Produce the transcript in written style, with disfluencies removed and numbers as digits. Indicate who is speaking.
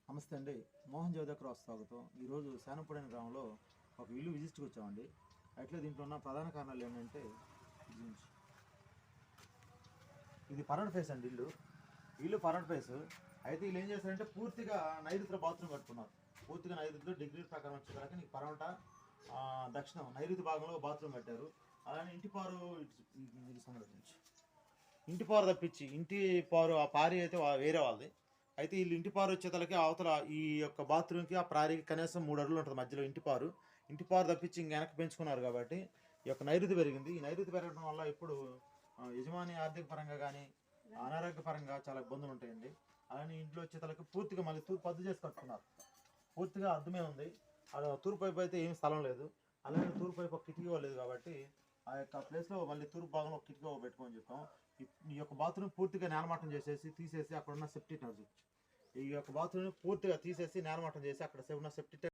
Speaker 1: నమస్తే అండి, మోహన్ జ్యోతి క్రాస్ స్వాగతం. ఈరోజు శానంపూడి గ్రామంలో ఒక ఇల్లు విజిట్కి వచ్చామండి. అట్లే దీంట్లో ఉన్న ప్రధాన కారణాలు ఏంటంటే, ఇది ఫర్వర్డ్ ఫేస్ అండి. ఇల్లు ఫర్వర్డ్ ఫేస్ అయితే వీళ్ళు ఏం చేస్తారంటే పూర్తిగా నైరుతిలో బాత్రూమ్ కట్టుకున్నారు. పూర్తిగా నైరుతిలో డిగ్రీ ప్రకారం వచ్చేదాకా నీకు పరమట దక్షిణం నైరుతి భాగంలో బాత్రూమ్ కట్టారు. అలానే ఇంటి పారు ఇంటి పారు తప్పించి ఇంటి పారు ఆ పారి అయితే వేరే వాళ్ళది. అయితే వీళ్ళు ఇంటి పారు వచ్చేతలకి అవతల ఈ యొక్క బాత్రూమ్కి ఆ ప్రారికి కనీసం 3 అడుగులు ఉంటుంది మధ్యలో ఇంటి పారు తప్పించి ఇంక వెనక్కి పెంచుకున్నారు. కాబట్టి ఈ యొక్క నైరుతి పెరిగింది. ఈ నైరుతి పెరగడం వల్ల ఇప్పుడు యజమాని ఆర్థిక పరంగా కానీ అనారోగ్య పరంగా చాలా ఇబ్బందులు ఉంటాయండి. అలానే ఇంట్లో వచ్చేతలకి పూర్తిగా మళ్ళీ తూర్పు అద్దు చేసి కట్టుకున్నారు. పూర్తిగా అద్దుమే ఉంది. తూర్పు వైపు అయితే ఏం స్థలం లేదు. అలానే తూర్పు వైపు ఒక కిటికీ లేదు. కాబట్టి ఆ యొక్క ప్లేస్లో మళ్ళీ తూర్పు భాగంలో ఒక కిటికీ పెట్టుకోమని చెప్పాం. ఈ యొక్క బాత్రూమ్ పూర్తిగా నేలమట్టం తీసేసి అక్కడ ఉన్న సెప్టిక్ ఈ యొక్క బాత్రూమ్ పూర్తిగా తీసేసి నేలమట్టం చేసి అక్కడ ఉన్న సెప్టిక్